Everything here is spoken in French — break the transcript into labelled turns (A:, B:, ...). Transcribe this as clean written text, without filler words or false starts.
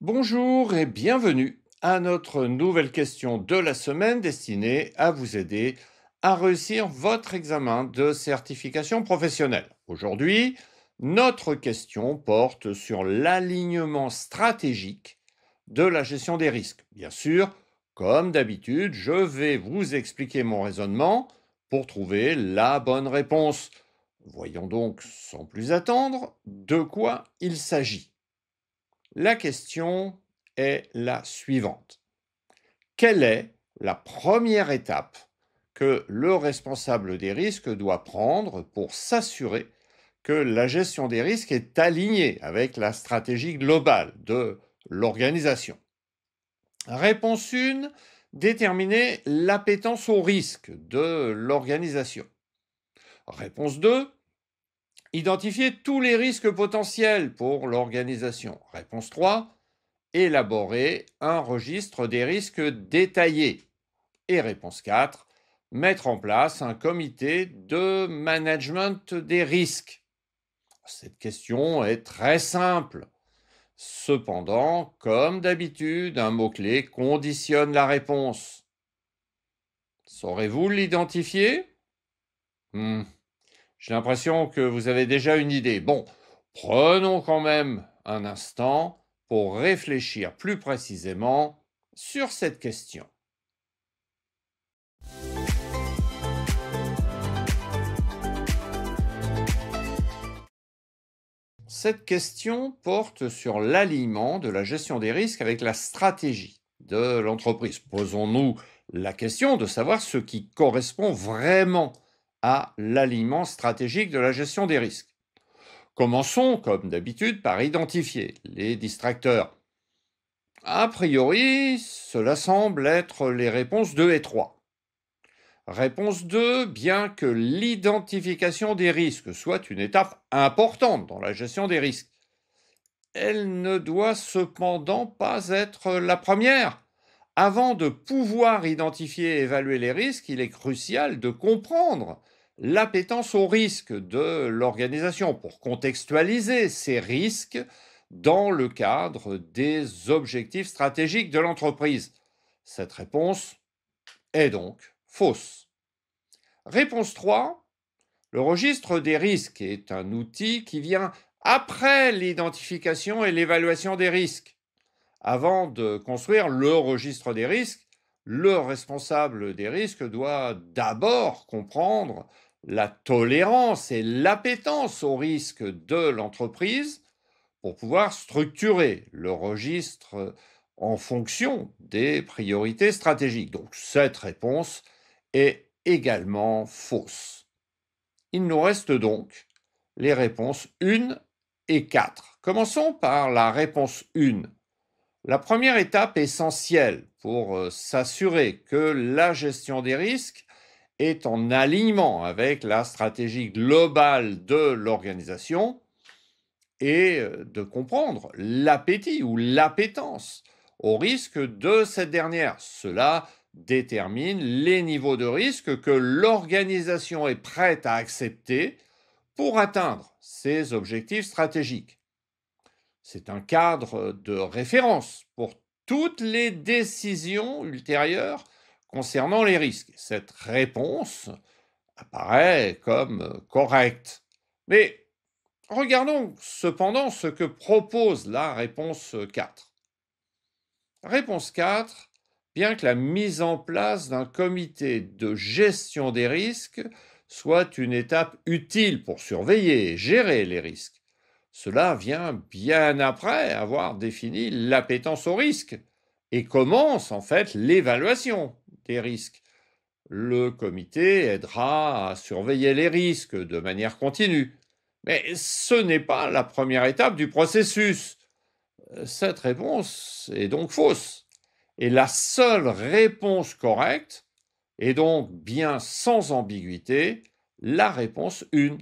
A: Bonjour et bienvenue à notre nouvelle question de la semaine destinée à vous aider à réussir votre examen de certification professionnelle. Aujourd'hui, notre question porte sur l'alignement stratégique de la gestion des risques. Bien sûr, comme d'habitude, je vais vous expliquer mon raisonnement pour trouver la bonne réponse. Voyons donc sans plus attendre de quoi il s'agit. La question est la suivante. Quelle est la première étape que le responsable des risques doit prendre pour s'assurer que la gestion des risques est alignée avec la stratégie globale de l'organisation? Réponse 1, déterminer l'appétence au risque de l'organisation. Réponse 2, identifier tous les risques potentiels pour l'organisation. Réponse 3, élaborer un registre des risques détaillé. Et réponse 4, mettre en place un comité de management des risques. Cette question est très simple. Cependant, comme d'habitude, un mot-clé conditionne la réponse. Saurez-vous l'identifier? Hmm, J'ai l'impression que vous avez déjà une idée. Bon, prenons quand même un instant pour réfléchir plus précisément sur cette question. Cette question porte sur l'alignement de la gestion des risques avec la stratégie de l'entreprise. Posons-nous la question de savoir ce qui correspond vraiment à l'alignement stratégique de la gestion des risques. Commençons, comme d'habitude, par identifier les distracteurs. A priori, cela semble être les réponses 2 et 3. Réponse 2, bien que l'identification des risques soit une étape importante dans la gestion des risques, elle ne doit cependant pas être la première. Avant de pouvoir identifier et évaluer les risques, il est crucial de comprendre l'appétence au risque de l'organisation pour contextualiser ces risques dans le cadre des objectifs stratégiques de l'entreprise. Cette réponse est donc fausse. Réponse 3, le registre des risques est un outil qui vient après l'identification et l'évaluation des risques. Avant de construire le registre des risques, le responsable des risques doit d'abord comprendre la tolérance et l'appétence au risque de l'entreprise pour pouvoir structurer le registre en fonction des priorités stratégiques. Donc cette réponse est également fausse. Il nous reste donc les réponses 1 et 4. Commençons par la réponse 1. La première étape essentielle pour s'assurer que la gestion des risques est en alignement avec la stratégie globale de l'organisation est de comprendre l'appétit ou l'appétence au risque de cette dernière. Cela détermine les niveaux de risque que l'organisation est prête à accepter pour atteindre ses objectifs stratégiques. C'est un cadre de référence pour toutes les décisions ultérieures concernant les risques. Cette réponse apparaît comme correcte. Mais regardons cependant ce que propose la réponse 4. Réponse 4. Bien que la mise en place d'un comité de gestion des risques soit une étape utile pour surveiller et gérer les risques, cela vient bien après avoir défini l'appétence au risque et commence en fait l'évaluation des risques. Le comité aidera à surveiller les risques de manière continue. Mais ce n'est pas la première étape du processus. Cette réponse est donc fausse. Et la seule réponse correcte est donc bien sans ambiguïté la réponse 1.